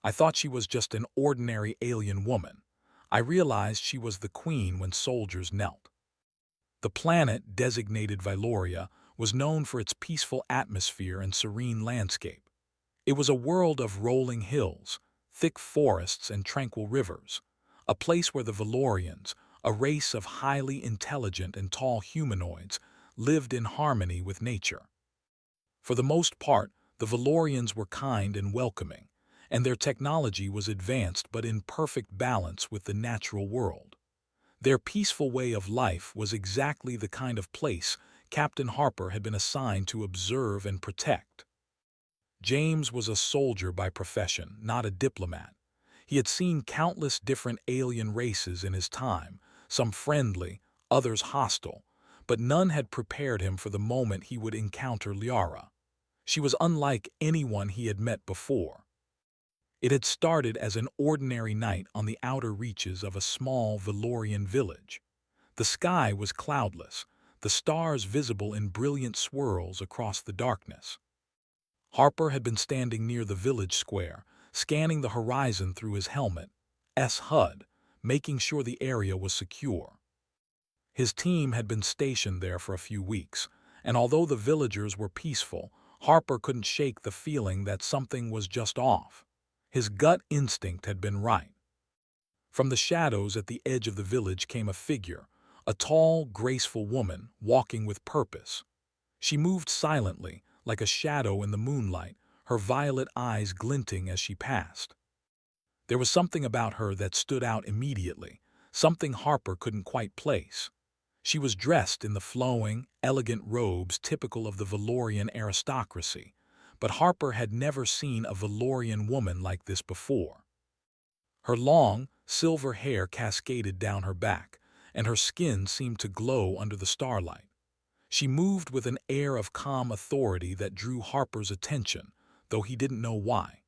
I thought she was just an ordinary alien woman. I realized she was the queen when soldiers knelt. The planet, designated Vyloria, was known for its peaceful atmosphere and serene landscape. It was a world of rolling hills, thick forests, and tranquil rivers, a place where the Valorians, a race of highly intelligent and tall humanoids, lived in harmony with nature. For the most part, the Valorians were kind and welcoming, and their technology was advanced but in perfect balance with the natural world. Their peaceful way of life was exactly the kind of place Captain Harper had been assigned to observe and protect. James was a soldier by profession, not a diplomat. He had seen countless different alien races in his time, some friendly, others hostile, but none had prepared him for the moment he would encounter Liara. She was unlike anyone he had met before. It had started as an ordinary night on the outer reaches of a small Valorian village. The sky was cloudless, the stars visible in brilliant swirls across the darkness. Harper had been standing near the village square, scanning the horizon through his helmet's HUD, making sure the area was secure. His team had been stationed there for a few weeks, and although the villagers were peaceful, Harper couldn't shake the feeling that something was just off. His gut instinct had been right. From the shadows at the edge of the village came a figure, a tall, graceful woman walking with purpose. She moved silently, like a shadow in the moonlight, her violet eyes glinting as she passed. There was something about her that stood out immediately, something Harper couldn't quite place. She was dressed in the flowing, elegant robes typical of the Valorian aristocracy, but Harper had never seen a Valorian woman like this before. Her long, silver hair cascaded down her back, and her skin seemed to glow under the starlight. She moved with an air of calm authority that drew Harper's attention, though he didn't know why.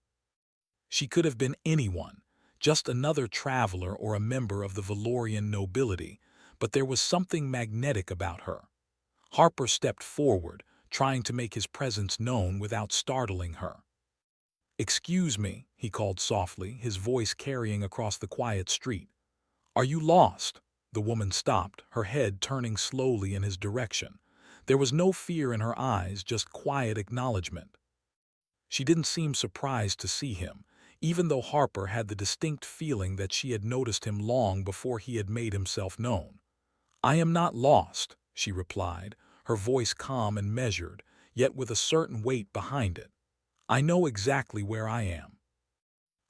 She could have been anyone, just another traveler or a member of the Valorian nobility, but there was something magnetic about her. Harper stepped forward, trying to make his presence known without startling her. "Excuse me," he called softly, his voice carrying across the quiet street. "Are you lost?" The woman stopped, her head turning slowly in his direction. There was no fear in her eyes, just quiet acknowledgement. She didn't seem surprised to see him, even though Harper had the distinct feeling that she had noticed him long before he had made himself known. "I am not lost," she replied, her voice calm and measured, yet with a certain weight behind it. "I know exactly where I am."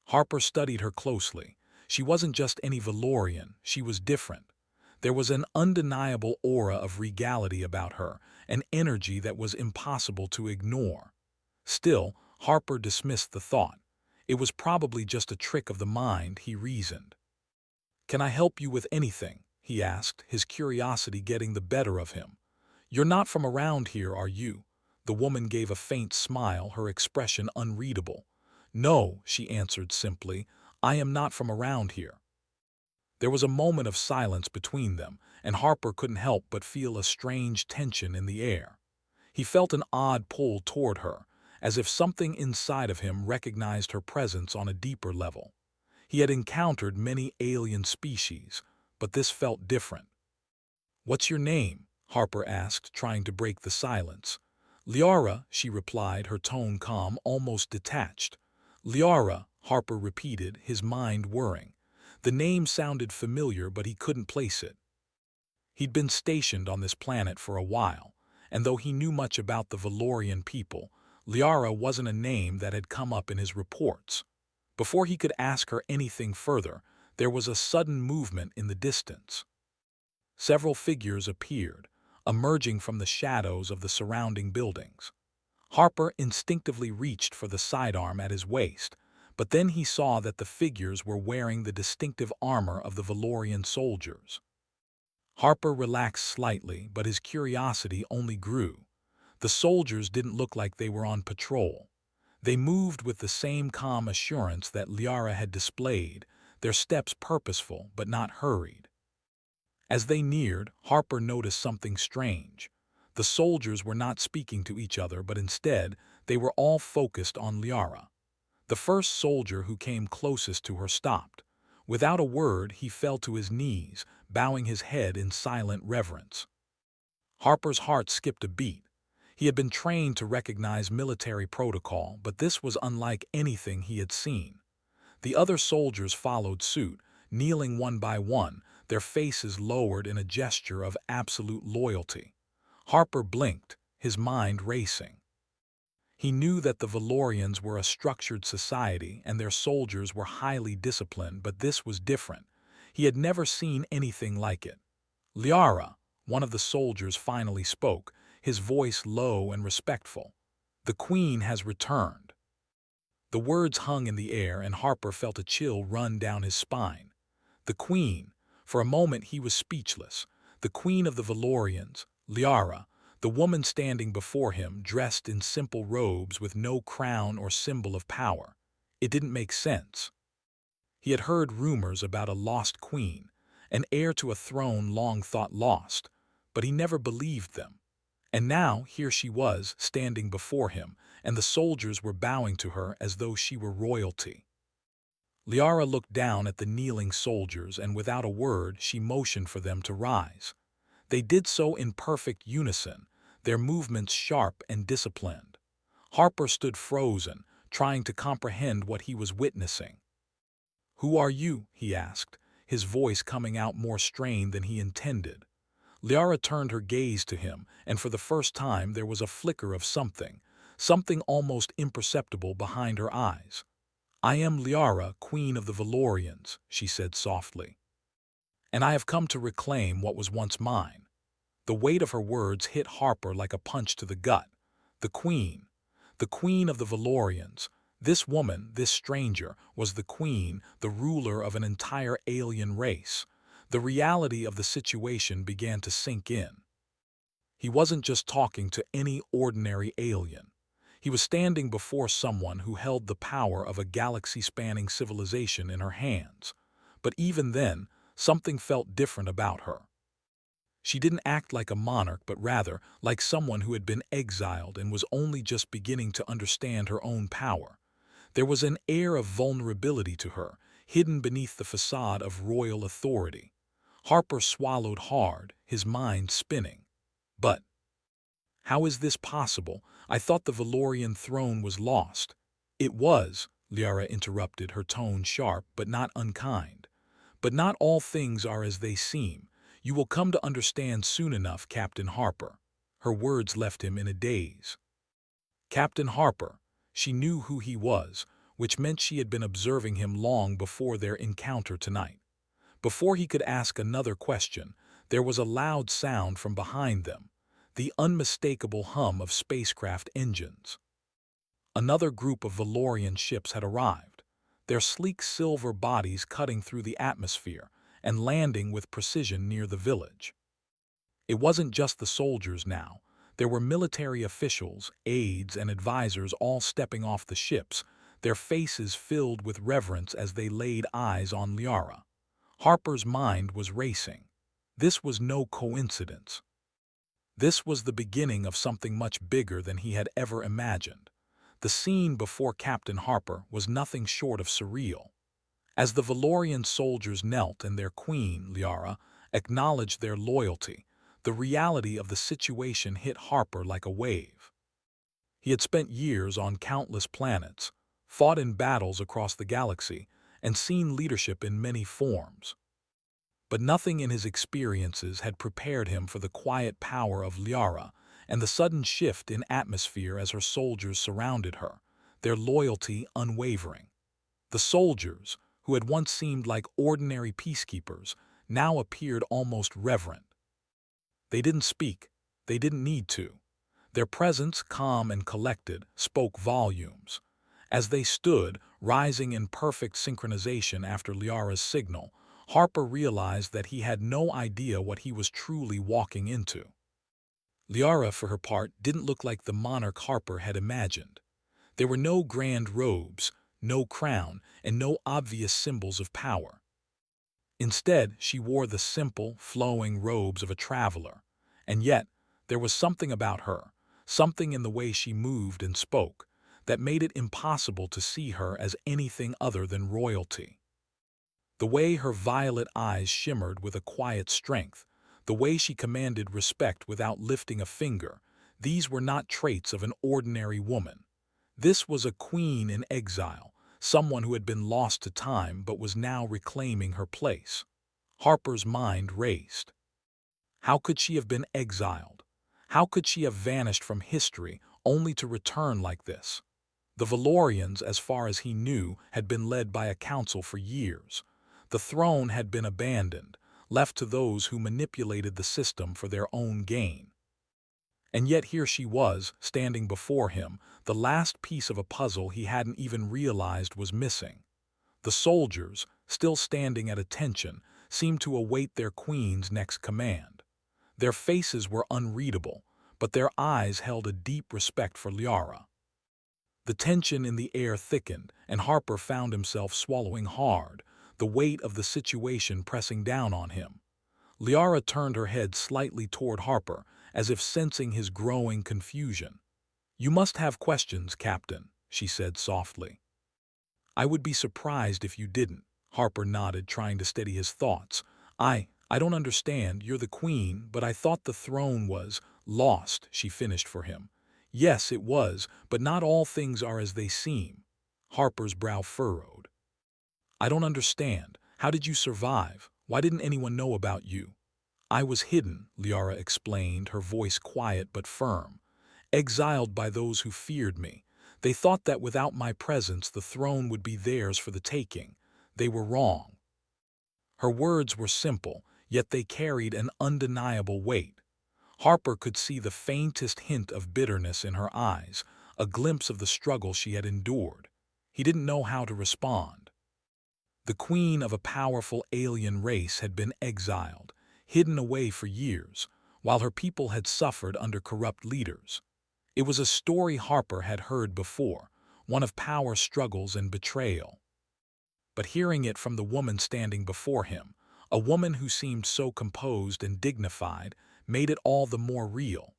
Harper studied her closely. She wasn't just any Valorian, she was different. There was an undeniable aura of regality about her, an energy that was impossible to ignore. Still, Harper dismissed the thought. It was probably just a trick of the mind, he reasoned. "Can I help you with anything?" he asked, his curiosity getting the better of him. "You're not from around here, are you?" The woman gave a faint smile, her expression unreadable. "No," she answered simply, "I am not from around here." There was a moment of silence between them, and Harper couldn't help but feel a strange tension in the air. He felt an odd pull toward her, as if something inside of him recognized her presence on a deeper level. He had encountered many alien species, but this felt different. "What's your name?" Harper asked, trying to break the silence. "Liara," she replied, her tone calm, almost detached. "Liara," Harper repeated, his mind whirring. The name sounded familiar, but he couldn't place it. He'd been stationed on this planet for a while, and though he knew much about the Valorian people, Liara wasn't a name that had come up in his reports. Before he could ask her anything further, there was a sudden movement in the distance. Several figures appeared, emerging from the shadows of the surrounding buildings. Harper instinctively reached for the sidearm at his waist, but then he saw that the figures were wearing the distinctive armor of the Valorian soldiers. Harper relaxed slightly, but his curiosity only grew. The soldiers didn't look like they were on patrol. They moved with the same calm assurance that Liara had displayed, their steps purposeful but not hurried. As they neared, Harper noticed something strange. The soldiers were not speaking to each other, but instead, they were all focused on Liara. The first soldier who came closest to her stopped. Without a word, he fell to his knees, bowing his head in silent reverence. Harper's heart skipped a beat. He had been trained to recognize military protocol, but this was unlike anything he had seen. The other soldiers followed suit, kneeling one by one, their faces lowered in a gesture of absolute loyalty. Harper blinked, his mind racing. He knew that the Valorians were a structured society and their soldiers were highly disciplined, but this was different. He had never seen anything like it. "Liara," one of the soldiers finally spoke, his voice low and respectful. "The Queen has returned." The words hung in the air and Harper felt a chill run down his spine. The Queen. For a moment he was speechless. The Queen of the Valorians, Liara, the woman standing before him, dressed in simple robes with no crown or symbol of power. It didn't make sense. He had heard rumors about a lost queen, an heir to a throne long thought lost, but he never believed them. And now here she was, standing before him, and the soldiers were bowing to her as though she were royalty. Liara looked down at the kneeling soldiers, and without a word she motioned for them to rise. They did so in perfect unison, their movements sharp and disciplined. Harper stood frozen, trying to comprehend what he was witnessing. "Who are you?" he asked, his voice coming out more strained than he intended. Liara turned her gaze to him, and for the first time there was a flicker of something almost imperceptible behind her eyes. "I am Liara, Queen of the Valorians," she said softly. "And I have come to reclaim what was once mine." The weight of her words hit Harper like a punch to the gut. The Queen of the Valorians. This woman, this stranger, was the queen, the ruler of an entire alien race. The reality of the situation began to sink in. He wasn't just talking to any ordinary alien. He was standing before someone who held the power of a galaxy-spanning civilization in her hands. But even then, something felt different about her. She didn't act like a monarch, but rather like someone who had been exiled and was only just beginning to understand her own power. There was an air of vulnerability to her, hidden beneath the facade of royal authority. Harper swallowed hard, his mind spinning. "But how is this possible? I thought the Valorian throne was lost." "It was," Liara interrupted, her tone sharp but not unkind. "But not all things are as they seem. You will come to understand soon enough, Captain Harper." Her words left him in a daze. Captain Harper. She knew who he was, which meant she had been observing him long before their encounter tonight. Before he could ask another question, there was a loud sound from behind them, the unmistakable hum of spacecraft engines. Another group of Valorian ships had arrived, their sleek silver bodies cutting through the atmosphere and landing with precision near the village. It wasn't just the soldiers now. There were military officials, aides, and advisors all stepping off the ships, their faces filled with reverence as they laid eyes on Liara. Harper's mind was racing. This was no coincidence. This was the beginning of something much bigger than he had ever imagined. The scene before Captain Harper was nothing short of surreal. As the Valorian soldiers knelt and their queen, Liara, acknowledged their loyalty, the reality of the situation hit Harper like a wave. He had spent years on countless planets, fought in battles across the galaxy, and seen leadership in many forms. But nothing in his experiences had prepared him for the quiet power of Liara and the sudden shift in atmosphere as her soldiers surrounded her, their loyalty unwavering. The soldiers, who had once seemed like ordinary peacekeepers, now appeared almost reverent. They didn't speak. They didn't need to. Their presence, calm and collected, spoke volumes. As they stood, rising in perfect synchronization after Liara's signal, Harper realized that he had no idea what he was truly walking into. Liara, for her part, didn't look like the monarch Harper had imagined. There were no grand robes, no crown, and no obvious symbols of power. Instead, she wore the simple, flowing robes of a traveler. And yet, there was something about her, something in the way she moved and spoke, that made it impossible to see her as anything other than royalty. The way her violet eyes shimmered with a quiet strength, the way she commanded respect without lifting a finger, these were not traits of an ordinary woman. This was a queen in exile, someone who had been lost to time but was now reclaiming her place. Harper's mind raced. How could she have been exiled? How could she have vanished from history only to return like this? The Valorians, as far as he knew, had been led by a council for years. The throne had been abandoned, left to those who manipulated the system for their own gain. And yet here she was, standing before him, the last piece of a puzzle he hadn't even realized was missing. The soldiers, still standing at attention, seemed to await their queen's next command. Their faces were unreadable, but their eyes held a deep respect for Liara. The tension in the air thickened, and Harper found himself swallowing hard, the weight of the situation pressing down on him. Liara turned her head slightly toward Harper, as if sensing his growing confusion. "You must have questions, Captain," she said softly. "I would be surprised if you didn't," Harper nodded, trying to steady his thoughts. I don't understand. You're the queen, but I thought the throne was lost," she finished for him. "Yes, it was, but not all things are as they seem." Harper's brow furrowed. "I don't understand. How did you survive? Why didn't anyone know about you?" "I was hidden," Liara explained, her voice quiet but firm. "Exiled by those who feared me. They thought that without my presence the throne would be theirs for the taking. They were wrong." Her words were simple, yet they carried an undeniable weight. Harper could see the faintest hint of bitterness in her eyes, a glimpse of the struggle she had endured. He didn't know how to respond. The queen of a powerful alien race had been exiled, hidden away for years, while her people had suffered under corrupt leaders. It was a story Harper had heard before, one of power struggles and betrayal. But hearing it from the woman standing before him, a woman who seemed so composed and dignified, made it all the more real.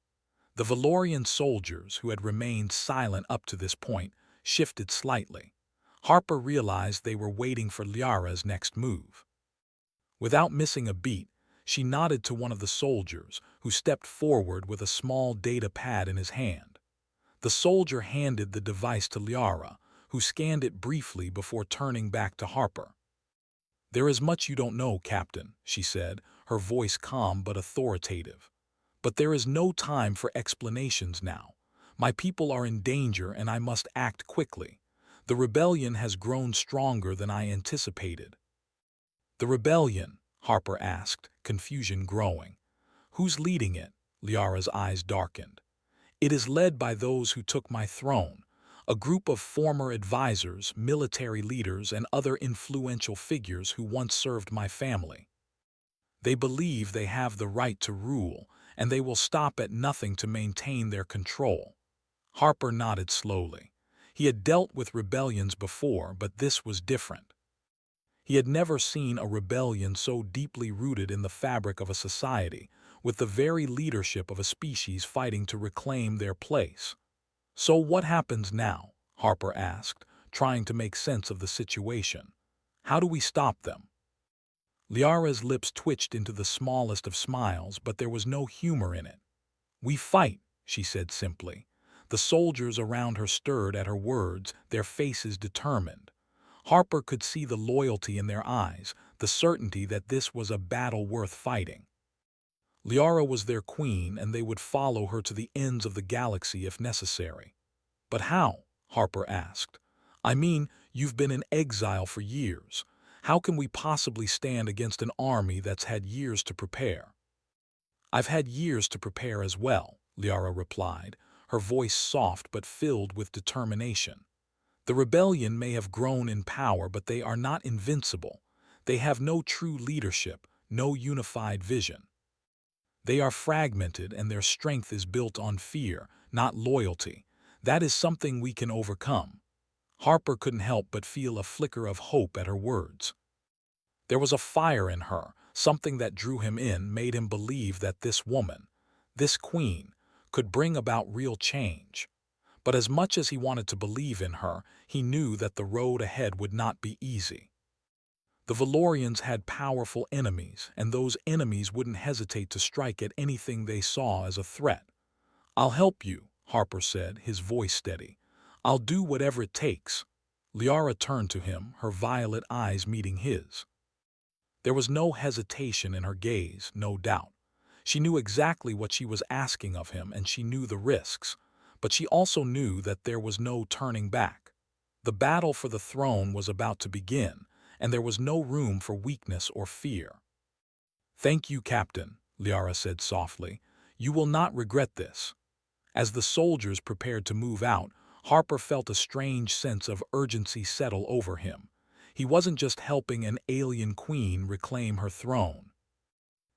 The Valorian soldiers, who had remained silent up to this point, shifted slightly. Harper realized they were waiting for Liara's next move. Without missing a beat, she nodded to one of the soldiers, who stepped forward with a small data pad in his hand. The soldier handed the device to Liara, who scanned it briefly before turning back to Harper. "There is much you don't know, Captain," she said, her voice calm but authoritative. "But there is no time for explanations now. My people are in danger and I must act quickly. The rebellion has grown stronger than I anticipated." "The rebellion?" Harper asked, confusion growing. "Who's leading it?" Liara's eyes darkened. "It is led by those who took my throne, a group of former advisors, military leaders, and other influential figures who once served my family. They believe they have the right to rule, and they will stop at nothing to maintain their control." Harper nodded slowly. He had dealt with rebellions before, but this was different. He had never seen a rebellion so deeply rooted in the fabric of a society, with the very leadership of a species fighting to reclaim their place. "So what happens now?" Harper asked, trying to make sense of the situation. "How do we stop them?" Liara's lips twitched into the smallest of smiles, but there was no humor in it. "We fight," she said simply. The soldiers around her stirred at her words, their faces determined. Harper could see the loyalty in their eyes, the certainty that this was a battle worth fighting. Liara was their queen, and they would follow her to the ends of the galaxy if necessary. "But how?" Harper asked. "I mean, you've been in exile for years. How can we possibly stand against an army that's had years to prepare?" "I've had years to prepare as well," Liara replied, her voice soft but filled with determination. "The rebellion may have grown in power, but they are not invincible. They have no true leadership, no unified vision. They are fragmented, and their strength is built on fear, not loyalty. That is something we can overcome." Harper couldn't help but feel a flicker of hope at her words. There was a fire in her, something that drew him in, made him believe that this woman, this queen, could bring about real change. But as much as he wanted to believe in her, he knew that the road ahead would not be easy. The Valorians had powerful enemies, and those enemies wouldn't hesitate to strike at anything they saw as a threat. "I'll help you," Harper said, his voice steady. "I'll do whatever it takes." Liara turned to him, her violet eyes meeting his. There was no hesitation in her gaze, no doubt. She knew exactly what she was asking of him, and she knew the risks. But she also knew that there was no turning back. The battle for the throne was about to begin, and there was no room for weakness or fear. "Thank you, Captain," Liara said softly. "You will not regret this." As the soldiers prepared to move out, Harper felt a strange sense of urgency settle over him. He wasn't just helping an alien queen reclaim her throne.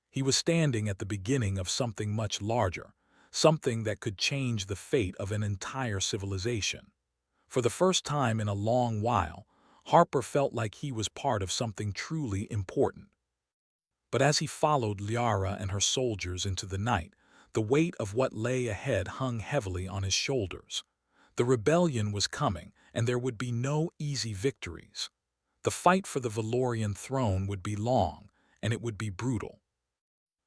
He was standing at the beginning of something much larger, something that could change the fate of an entire civilization. For the first time in a long while, Harper felt like he was part of something truly important. But as he followed Liara and her soldiers into the night, the weight of what lay ahead hung heavily on his shoulders. The rebellion was coming, and there would be no easy victories. The fight for the Valorian throne would be long, and it would be brutal.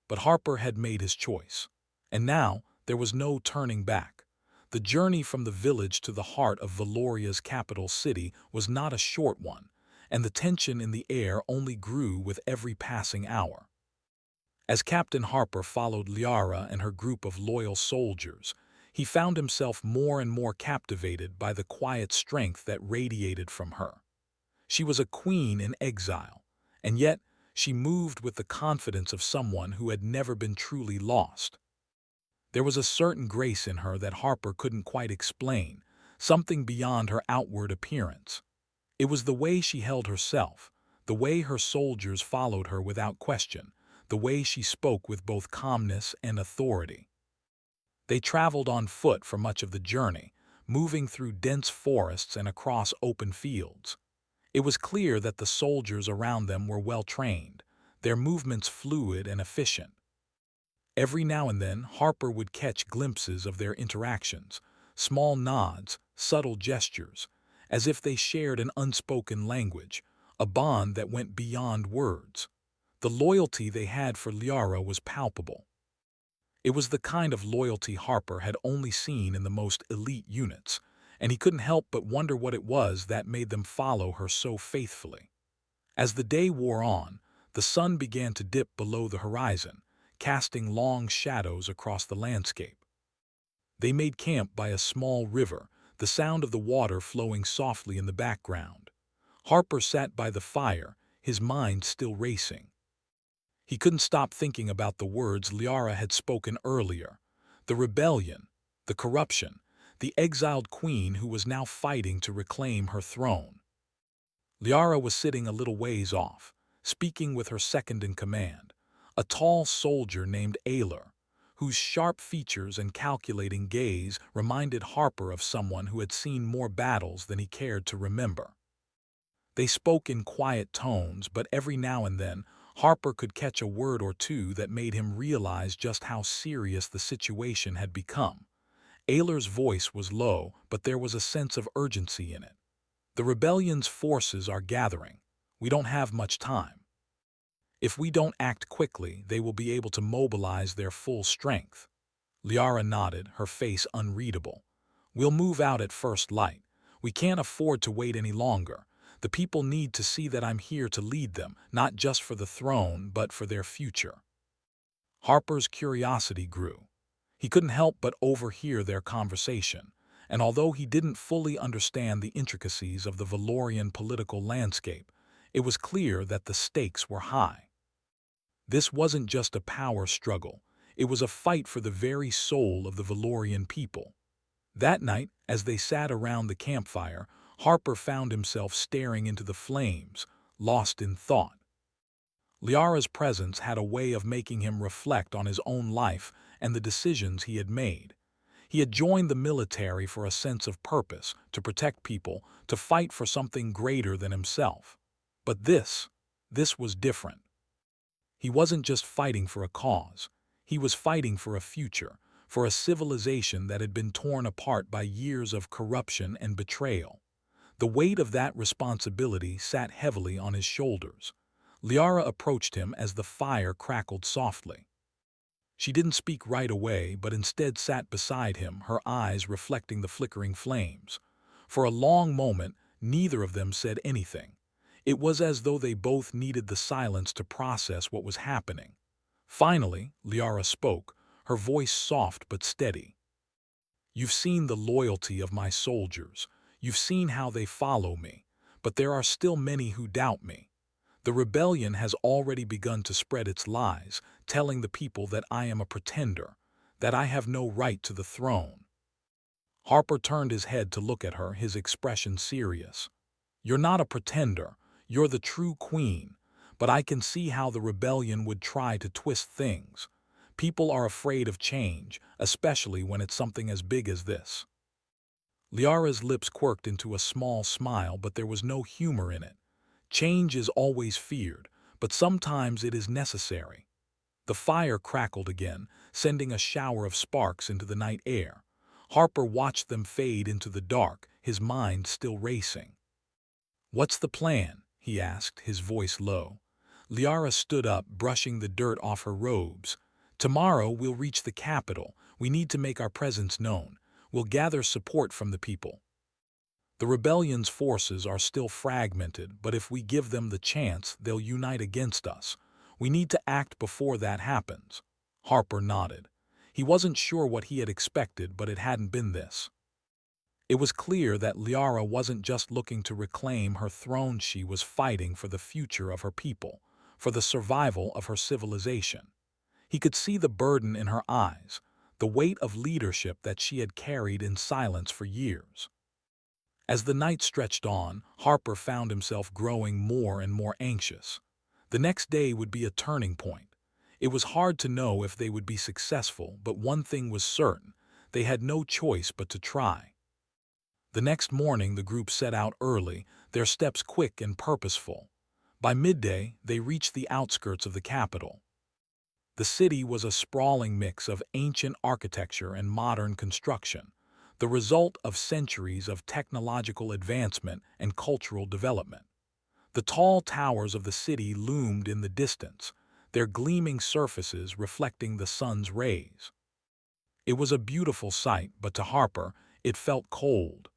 But Harper had made his choice, and now there was no turning back. The journey from the village to the heart of Valoria's capital city was not a short one, and the tension in the air only grew with every passing hour. As Captain Harper followed Liara and her group of loyal soldiers, he found himself more and more captivated by the quiet strength that radiated from her. She was a queen in exile, and yet she moved with the confidence of someone who had never been truly lost. There was a certain grace in her that Harper couldn't quite explain, something beyond her outward appearance. It was the way she held herself, the way her soldiers followed her without question, the way she spoke with both calmness and authority. They traveled on foot for much of the journey, moving through dense forests and across open fields. It was clear that the soldiers around them were well trained, their movements fluid and efficient. Every now and then, Harper would catch glimpses of their interactions, small nods, subtle gestures, as if they shared an unspoken language, a bond that went beyond words. The loyalty they had for Liara was palpable. It was the kind of loyalty Harper had only seen in the most elite units, and he couldn't help but wonder what it was that made them follow her so faithfully. As the day wore on, the sun began to dip below the horizon, casting long shadows across the landscape. They made camp by a small river, the sound of the water flowing softly in the background. Harper sat by the fire, his mind still racing. He couldn't stop thinking about the words Liara had spoken earlier. The rebellion, the corruption, the exiled queen who was now fighting to reclaim her throne. Liara was sitting a little ways off, speaking with her second-in-command, a tall soldier named Aylar, whose sharp features and calculating gaze reminded Harper of someone who had seen more battles than he cared to remember. They spoke in quiet tones, but every now and then Harper could catch a word or two that made him realize just how serious the situation had become. Aylar's voice was low, but there was a sense of urgency in it. "The rebellion's forces are gathering. We don't have much time. If we don't act quickly, they will be able to mobilize their full strength." Liara nodded, her face unreadable. "We'll move out at first light. We can't afford to wait any longer. The people need to see that I'm here to lead them, not just for the throne, but for their future." Harper's curiosity grew. He couldn't help but overhear their conversation, and although he didn't fully understand the intricacies of the Valorian political landscape, it was clear that the stakes were high. This wasn't just a power struggle, it was a fight for the very soul of the Valorian people. That night, as they sat around the campfire, Harper found himself staring into the flames, lost in thought. Liara's presence had a way of making him reflect on his own life and the decisions he had made. He had joined the military for a sense of purpose, to protect people, to fight for something greater than himself. But this was different. He wasn't just fighting for a cause. He was fighting for a future, for a civilization that had been torn apart by years of corruption and betrayal. The weight of that responsibility sat heavily on his shoulders. Liara approached him as the fire crackled softly. She didn't speak right away, but instead sat beside him, her eyes reflecting the flickering flames. For a long moment, neither of them said anything. It was as though they both needed the silence to process what was happening. Finally, Liara spoke, her voice soft but steady. "You've seen the loyalty of my soldiers. You've seen how they follow me. But there are still many who doubt me. The rebellion has already begun to spread its lies, telling the people that I am a pretender, that I have no right to the throne." Harper turned his head to look at her, his expression serious. "You're not a pretender. You're the true queen. But I can see how the rebellion would try to twist things. People are afraid of change, especially when it's something as big as this." Liara's lips quirked into a small smile, but there was no humor in it. Change is always feared, but sometimes it is necessary. The fire crackled again, sending a shower of sparks into the night air. Harper watched them fade into the dark, his mind still racing. "What's the plan?" he asked, his voice low. Liara stood up, brushing the dirt off her robes. "Tomorrow we'll reach the capital. We need to make our presence known. We'll gather support from the people. The rebellion's forces are still fragmented, but if we give them the chance, they'll unite against us. We need to act before that happens." Harper nodded. He wasn't sure what he had expected, but it hadn't been this. It was clear that Liara wasn't just looking to reclaim her throne, she was fighting for the future of her people, for the survival of her civilization. He could see the burden in her eyes, the weight of leadership that she had carried in silence for years. As the night stretched on, Harper found himself growing more and more anxious. The next day would be a turning point. It was hard to know if they would be successful, but one thing was certain: they had no choice but to try. The next morning the group set out early, their steps quick and purposeful. By midday, they reached the outskirts of the capital. The city was a sprawling mix of ancient architecture and modern construction, the result of centuries of technological advancement and cultural development. The tall towers of the city loomed in the distance, their gleaming surfaces reflecting the sun's rays. It was a beautiful sight, but to Harper, it felt cold.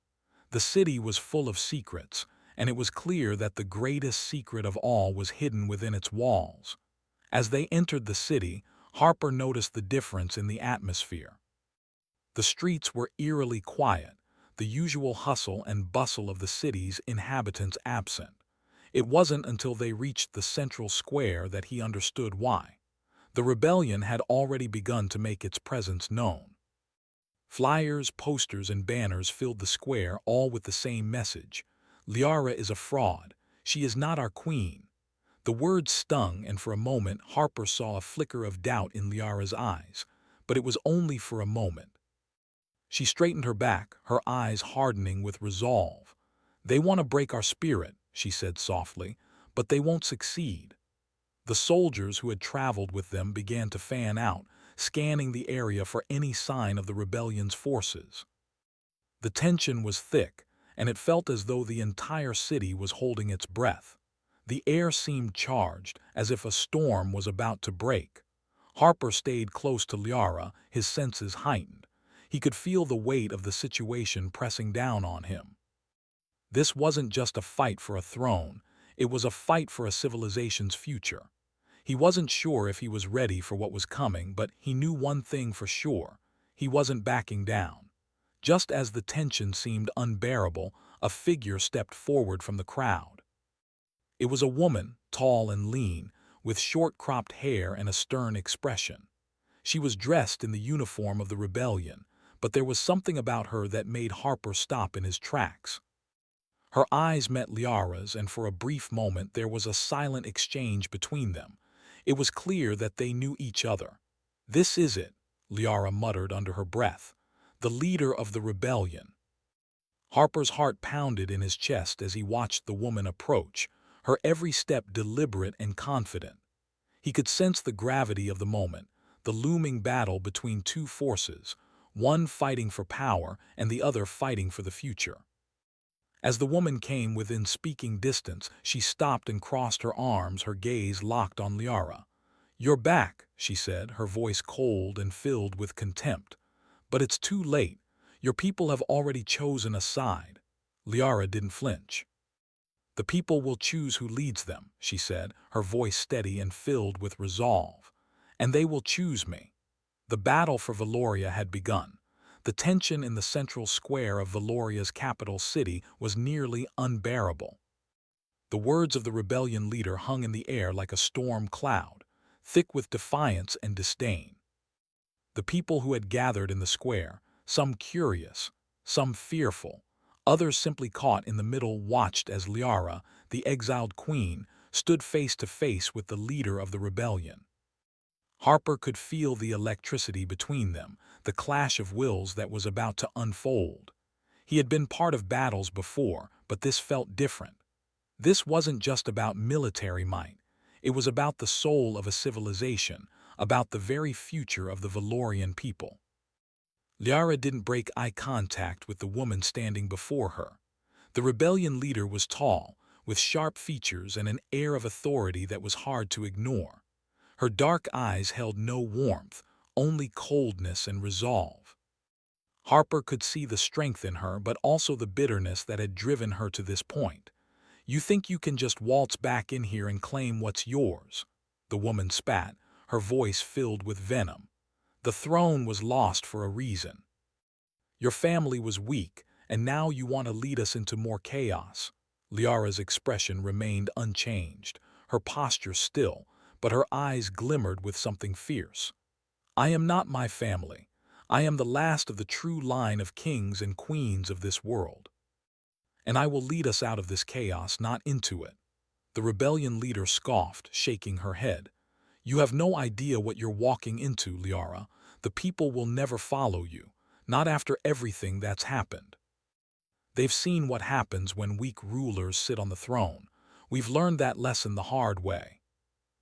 The city was full of secrets, and it was clear that the greatest secret of all was hidden within its walls. As they entered the city, Harper noticed the difference in the atmosphere. The streets were eerily quiet, the usual hustle and bustle of the city's inhabitants absent. It wasn't until they reached the central square that he understood why. The rebellion had already begun to make its presence known. Flyers, posters, and banners filled the square, all with the same message: "Liara is a fraud. She is not our queen." The words stung, and for a moment Harper saw a flicker of doubt in Liara's eyes, but it was only for a moment. She straightened her back, her eyes hardening with resolve. "They want to break our spirit," she said softly, "but they won't succeed." The soldiers who had traveled with them began to fan out, scanning the area for any sign of the rebellion's forces. The tension was thick, and it felt as though the entire city was holding its breath. The air seemed charged, as if a storm was about to break. Harper stayed close to Liara, his senses heightened. He could feel the weight of the situation pressing down on him. This wasn't just a fight for a throne, it was a fight for a civilization's future. He wasn't sure if he was ready for what was coming, but he knew one thing for sure: he wasn't backing down. Just as the tension seemed unbearable, a figure stepped forward from the crowd. It was a woman, tall and lean, with short-cropped hair and a stern expression. She was dressed in the uniform of the rebellion, but there was something about her that made Harper stop in his tracks. Her eyes met Liara's, and for a brief moment there was a silent exchange between them. It was clear that they knew each other. "This is it," Liara muttered under her breath. "The leader of the rebellion." Harper's heart pounded in his chest as he watched the woman approach, her every step deliberate and confident. He could sense the gravity of the moment, the looming battle between two forces, one fighting for power and the other fighting for the future. As the woman came within speaking distance, she stopped and crossed her arms, her gaze locked on Liara. "You're back," she said, her voice cold and filled with contempt. "But it's too late. Your people have already chosen a side." Liara didn't flinch. "The people will choose who leads them," she said, her voice steady and filled with resolve. "And they will choose me." The battle for Valoria had begun. The tension in the central square of Valoria's capital city was nearly unbearable. The words of the rebellion leader hung in the air like a storm cloud, thick with defiance and disdain. The people who had gathered in the square, some curious, some fearful, others simply caught in the middle, watched as Liara, the exiled queen, stood face to face with the leader of the rebellion. Harper could feel the electricity between them, the clash of wills that was about to unfold. He had been part of battles before, but this felt different. This wasn't just about military might. It was about the soul of a civilization, about the very future of the Valorian people. Liara didn't break eye contact with the woman standing before her. The rebellion leader was tall, with sharp features and an air of authority that was hard to ignore. Her dark eyes held no warmth, only coldness and resolve. Harper could see the strength in her, but also the bitterness that had driven her to this point. "You think you can just waltz back in here and claim what's yours?" The woman spat, her voice filled with venom. "The throne was lost for a reason. Your family was weak, and now you want to lead us into more chaos." Liara's expression remained unchanged, her posture still, but her eyes glimmered with something fierce. "I am not my family. I am the last of the true line of kings and queens of this world. And I will lead us out of this chaos, not into it." The rebellion leader scoffed, shaking her head. "You have no idea what you're walking into, Liara. The people will never follow you, not after everything that's happened. They've seen what happens when weak rulers sit on the throne. We've learned that lesson the hard way."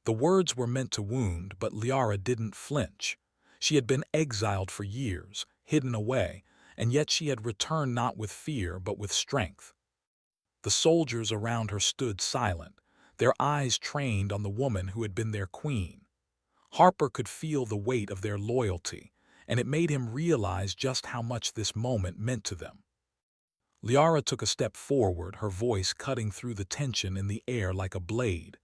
The words were meant to wound, but Liara didn't flinch. She had been exiled for years, hidden away, and yet she had returned not with fear but with strength. The soldiers around her stood silent, their eyes trained on the woman who had been their queen. Harper could feel the weight of their loyalty, and it made him realize just how much this moment meant to them. Liara took a step forward, her voice cutting through the tension in the air like a blade.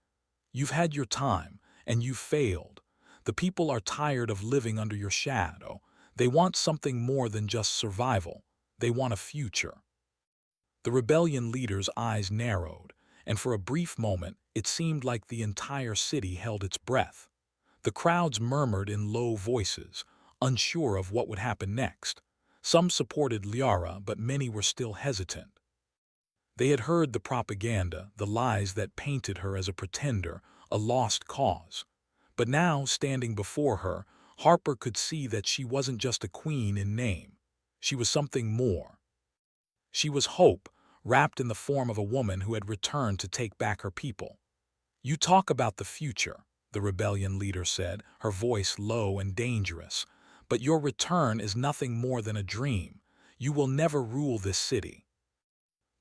"You've had your time, and you've failed. The people are tired of living under your shadow. They want something more than just survival. They want a future." The rebellion leader's eyes narrowed, and for a brief moment it seemed like the entire city held its breath. The crowds murmured in low voices, unsure of what would happen next. Some supported Liara, but many were still hesitant. They had heard the propaganda, the lies that painted her as a pretender, a lost cause. But now, standing before her, Harper could see that she wasn't just a queen in name. She was something more. She was hope, wrapped in the form of a woman who had returned to take back her people. "You talk about the future," the rebellion leader said, her voice low and dangerous. "But your return is nothing more than a dream. You will never rule this city.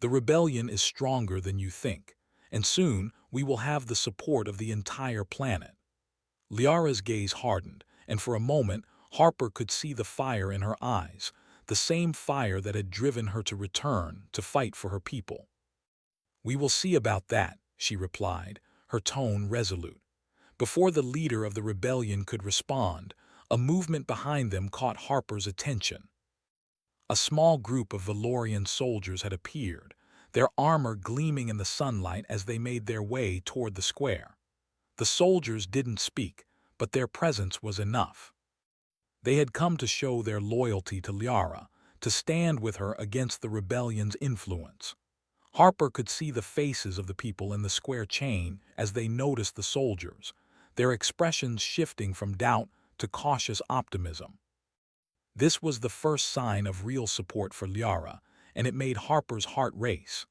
The rebellion is stronger than you think, and soon we will have the support of the entire planet." Liara's gaze hardened, and for a moment Harper could see the fire in her eyes, the same fire that had driven her to return, to fight for her people. "We will see about that," she replied, her tone resolute. Before the leader of the rebellion could respond, a movement behind them caught Harper's attention. A small group of Valorian soldiers had appeared, their armor gleaming in the sunlight as they made their way toward the square. The soldiers didn't speak, but their presence was enough. They had come to show their loyalty to Liara, to stand with her against the rebellion's influence. Harper could see the faces of the people in the square chain as they noticed the soldiers, their expressions shifting from doubt to cautious optimism. This was the first sign of real support for Liara, and it made Harper's heart race.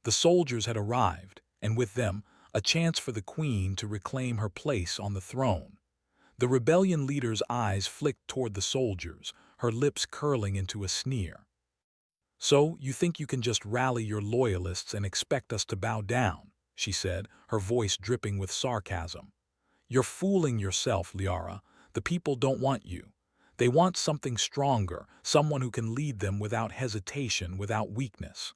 The soldiers had arrived, and with them, a chance for the queen to reclaim her place on the throne. The rebellion leader's eyes flicked toward the soldiers, her lips curling into a sneer. "So, you think you can just rally your loyalists and expect us to bow down?" she said, her voice dripping with sarcasm. "You're fooling yourself, Liara. The people don't want you. They want something stronger, someone who can lead them without hesitation, without weakness."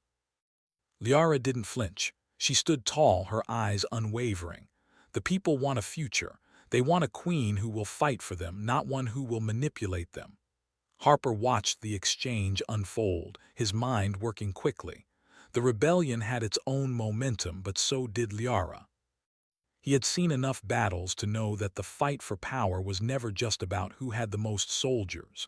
Liara didn't flinch. She stood tall, her eyes unwavering. The people want a future. They want a queen who will fight for them, not one who will manipulate them. Harper watched the exchange unfold, his mind working quickly. The rebellion had its own momentum, but so did Liara. He had seen enough battles to know that the fight for power was never just about who had the most soldiers.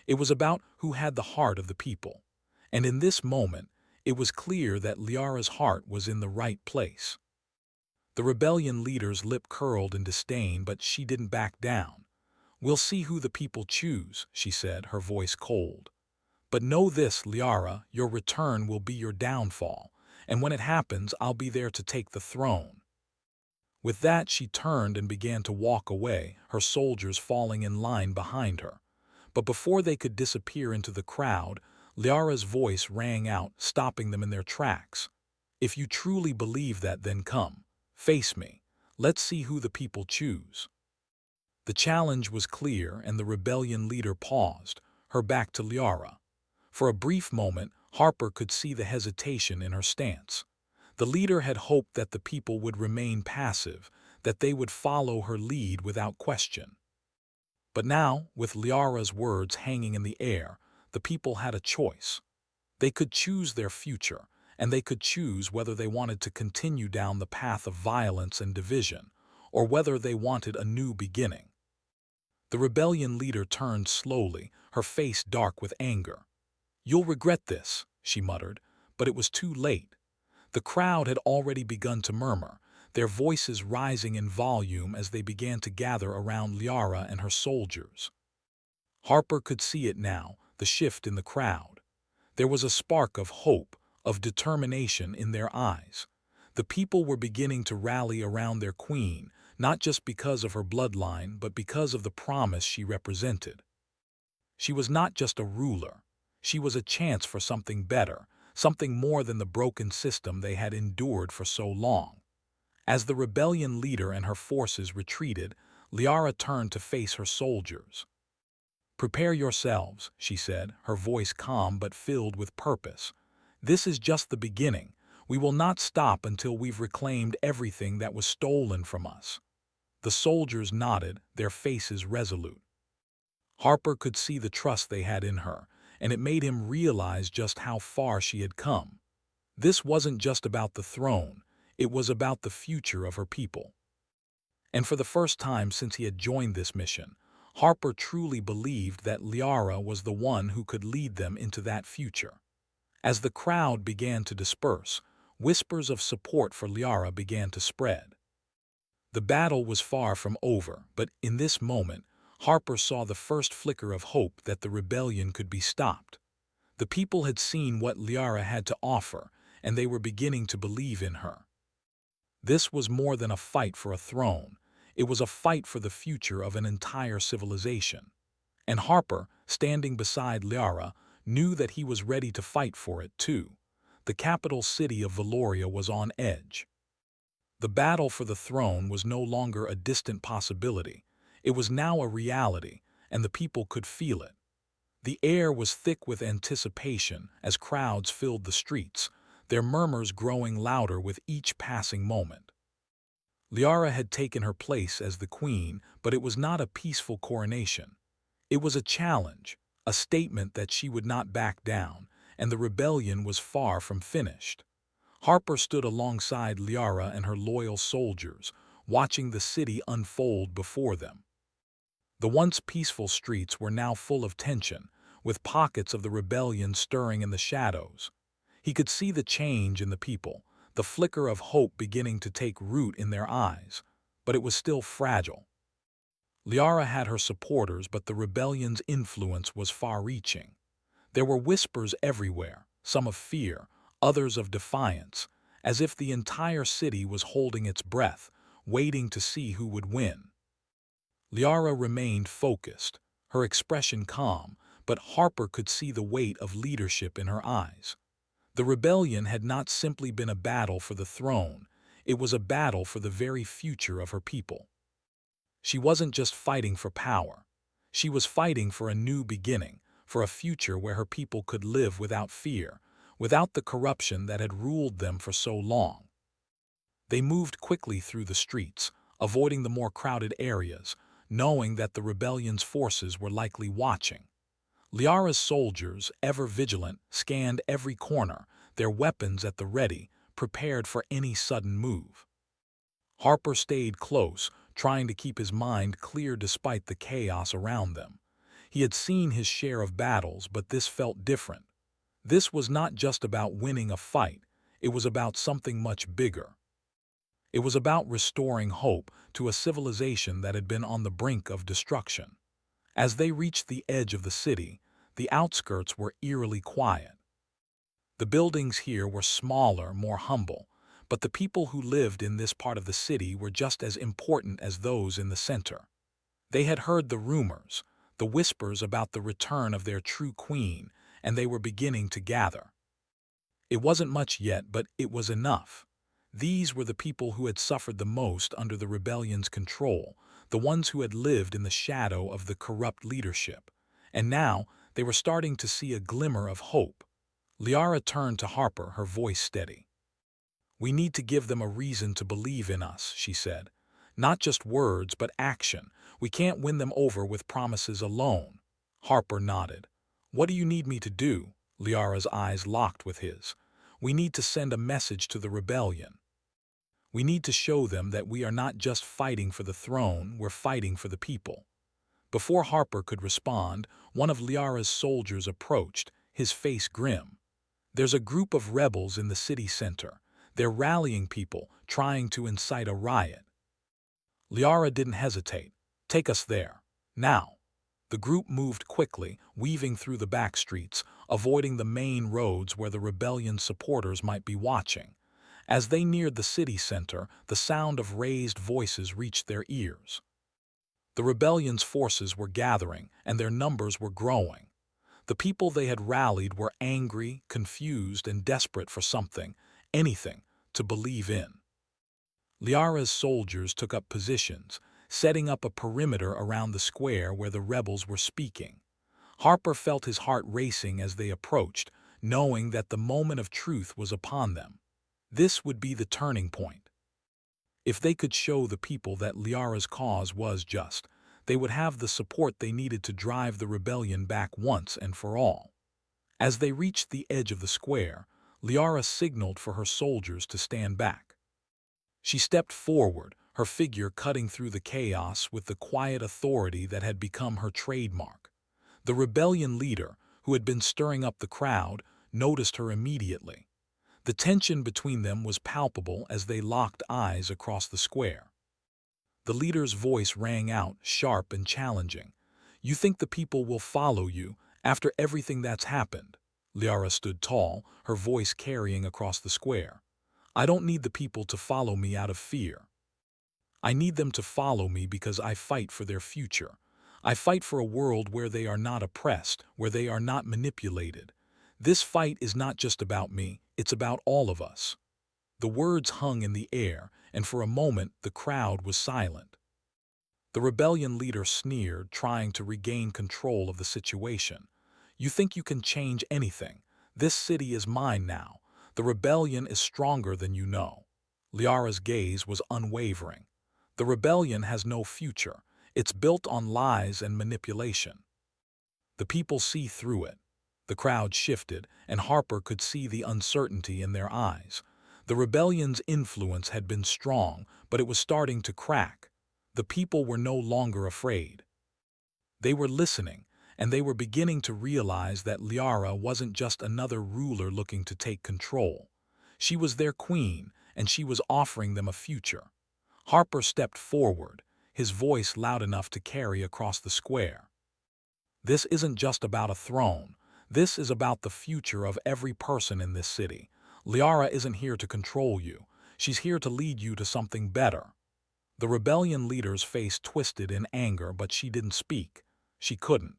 It was about who had the heart of the people. And in this moment, it was clear that Liara's heart was in the right place. The rebellion leader's lip curled in disdain, but she didn't back down. "We'll see who the people choose," she said, her voice cold. "But know this, Liara, your return will be your downfall, and when it happens, I'll be there to take the throne." With that, she turned and began to walk away, her soldiers falling in line behind her. But before they could disappear into the crowd, Liara's voice rang out, stopping them in their tracks. "If you truly believe that, then come. Face me. Let's see who the people choose." The challenge was clear, and the rebellion leader paused, her back to Liara. For a brief moment, Harper could see the hesitation in her stance. The leader had hoped that the people would remain passive, that they would follow her lead without question. But now, with Liara's words hanging in the air, the people had a choice. They could choose their future, and they could choose whether they wanted to continue down the path of violence and division, or whether they wanted a new beginning. The rebellion leader turned slowly, her face dark with anger. "You'll regret this," she muttered, but it was too late. The crowd had already begun to murmur, their voices rising in volume as they began to gather around Liara and her soldiers. Harper could see it now, the shift in the crowd. There was a spark of hope, of determination in their eyes. The people were beginning to rally around their queen, not just because of her bloodline, but because of the promise she represented. She was not just a ruler. She was a chance for something better, something more than the broken system they had endured for so long. As the rebellion leader and her forces retreated, Liara turned to face her soldiers. "Prepare yourselves," she said, her voice calm but filled with purpose. "This is just the beginning. We will not stop until we've reclaimed everything that was stolen from us." The soldiers nodded, their faces resolute. Harper could see the trust they had in her, and it made him realize just how far she had come. This wasn't just about the throne, it was about the future of her people. And for the first time since he had joined this mission, Harper truly believed that Liara was the one who could lead them into that future. As the crowd began to disperse, whispers of support for Liara began to spread. The battle was far from over, but in this moment, Harper saw the first flicker of hope that the rebellion could be stopped. The people had seen what Liara had to offer, and they were beginning to believe in her. This was more than a fight for a throne. It was a fight for the future of an entire civilization. And Harper, standing beside Liara, knew that he was ready to fight for it too. The capital city of Valoria was on edge. The battle for the throne was no longer a distant possibility. It was now a reality, and the people could feel it. The air was thick with anticipation as crowds filled the streets, their murmurs growing louder with each passing moment. Liara had taken her place as the queen, but it was not a peaceful coronation. It was a challenge, a statement that she would not back down, and the rebellion was far from finished. Harper stood alongside Liara and her loyal soldiers, watching the city unfold before them. The once peaceful streets were now full of tension, with pockets of the rebellion stirring in the shadows. He could see the change in the people, the flicker of hope beginning to take root in their eyes, but it was still fragile. Liara had her supporters, but the rebellion's influence was far-reaching. There were whispers everywhere, some of fear, others of defiance, as if the entire city was holding its breath, waiting to see who would win. Liara remained focused, her expression calm, but Harper could see the weight of leadership in her eyes. The rebellion had not simply been a battle for the throne, it was a battle for the very future of her people. She wasn't just fighting for power. She was fighting for a new beginning, for a future where her people could live without fear, without the corruption that had ruled them for so long. They moved quickly through the streets, avoiding the more crowded areas, knowing that the rebellion's forces were likely watching. Liara's soldiers, ever vigilant, scanned every corner, their weapons at the ready, prepared for any sudden move. Harper stayed close, trying to keep his mind clear despite the chaos around them. He had seen his share of battles, but this felt different. This was not just about winning a fight, it was about something much bigger. It was about restoring hope to a civilization that had been on the brink of destruction. As they reached the edge of the city, the outskirts were eerily quiet. The buildings here were smaller, more humble, but the people who lived in this part of the city were just as important as those in the center. They had heard the rumors, the whispers about the return of their true queen, and they were beginning to gather. It wasn't much yet, but it was enough. These were the people who had suffered the most under the rebellion's control, the ones who had lived in the shadow of the corrupt leadership. And now they were starting to see a glimmer of hope. Liara turned to Harper, her voice steady. "We need to give them a reason to believe in us," she said. "Not just words, but action. We can't win them over with promises alone." Harper nodded. "What do you need me to do?" Liara's eyes locked with his. "We need to send a message to the rebellion. We need to show them that we are not just fighting for the throne, we're fighting for the people." Before Harper could respond, one of Liara's soldiers approached, his face grim. "There's a group of rebels in the city center. They're rallying people, trying to incite a riot." Liara didn't hesitate. "Take us there. Now." The group moved quickly, weaving through the back streets, avoiding the main roads where the rebellion's supporters might be watching. As they neared the city center, the sound of raised voices reached their ears. The rebellion's forces were gathering, and their numbers were growing. The people they had rallied were angry, confused, and desperate for something, anything, to believe in. Liara's soldiers took up positions, setting up a perimeter around the square where the rebels were speaking. Harper felt his heart racing as they approached, knowing that the moment of truth was upon them. This would be the turning point. If they could show the people that Liara's cause was just, they would have the support they needed to drive the rebellion back once and for all. As they reached the edge of the square, Liara signaled for her soldiers to stand back. She stepped forward, her figure cutting through the chaos with the quiet authority that had become her trademark. The rebellion leader, who had been stirring up the crowd, noticed her immediately. The tension between them was palpable as they locked eyes across the square. The leader's voice rang out, sharp and challenging. "You think the people will follow you after everything that's happened?" Liara stood tall, her voice carrying across the square. "I don't need the people to follow me out of fear. I need them to follow me because I fight for their future. I fight for a world where they are not oppressed, where they are not manipulated. This fight is not just about me, it's about all of us." The words hung in the air, and for a moment the crowd was silent. The rebellion leader sneered, trying to regain control of the situation. "You think you can change anything? This city is mine now. The rebellion is stronger than you know." Liara's gaze was unwavering. "The rebellion has no future. It's built on lies and manipulation. The people see through it." The crowd shifted, and Harper could see the uncertainty in their eyes. The rebellion's influence had been strong, but it was starting to crack. The people were no longer afraid. They were listening, and they were beginning to realize that Liara wasn't just another ruler looking to take control. She was their queen, and she was offering them a future. Harper stepped forward, his voice loud enough to carry across the square. "This isn't just about a throne. This is about the future of every person in this city. Liara isn't here to control you. She's here to lead you to something better." The rebellion leader's face twisted in anger, but she didn't speak. She couldn't.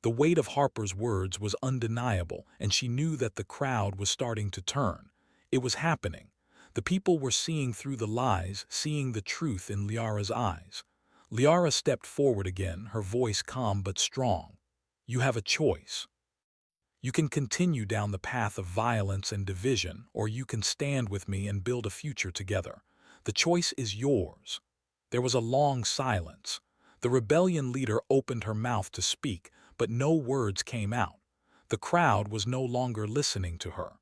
The weight of Harper's words was undeniable, and she knew that the crowd was starting to turn. It was happening. The people were seeing through the lies, seeing the truth in Liara's eyes. Liara stepped forward again, her voice calm but strong. "You have a choice. You can continue down the path of violence and division, or you can stand with me and build a future together. The choice is yours." There was a long silence. The rebellion leader opened her mouth to speak, but no words came out. The crowd was no longer listening to her.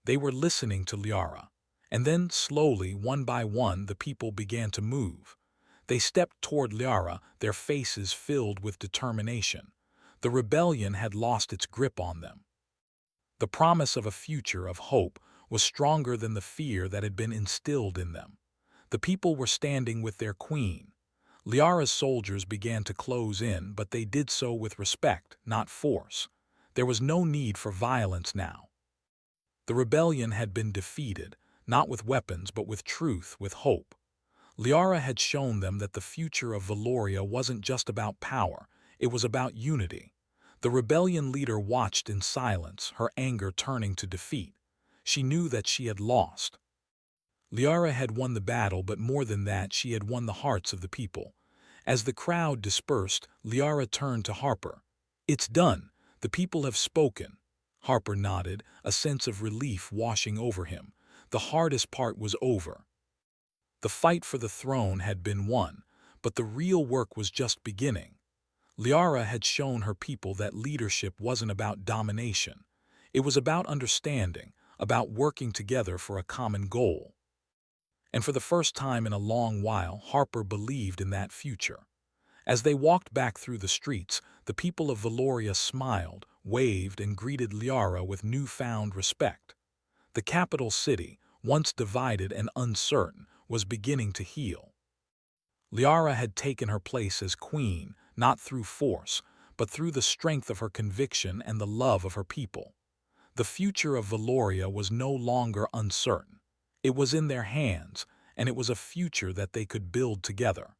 They were listening to Liara. And then, slowly, one by one, the people began to move. They stepped toward Liara, their faces filled with determination. The rebellion had lost its grip on them. The promise of a future of hope was stronger than the fear that had been instilled in them. The people were standing with their queen. Liara's soldiers began to close in, but they did so with respect, not force. There was no need for violence now. The rebellion had been defeated, not with weapons but with truth, with hope. Liara had shown them that the future of Valoria wasn't just about power, it was about unity. The rebellion leader watched in silence, her anger turning to defeat. She knew that she had lost. Liara had won the battle, but more than that, she had won the hearts of the people. As the crowd dispersed, Liara turned to Harper. "It's done. The people have spoken." Harper nodded, a sense of relief washing over him. The hardest part was over. The fight for the throne had been won, but the real work was just beginning. Liara had shown her people that leadership wasn't about domination. It was about understanding, about working together for a common goal. And for the first time in a long while, Harper believed in that future. As they walked back through the streets, the people of Valoria smiled, waved, and greeted Liara with newfound respect. The capital city, once divided and uncertain, was beginning to heal. Liara had taken her place as queen, not through force, but through the strength of her conviction and the love of her people. The future of Valoria was no longer uncertain. It was in their hands, and it was a future that they could build together.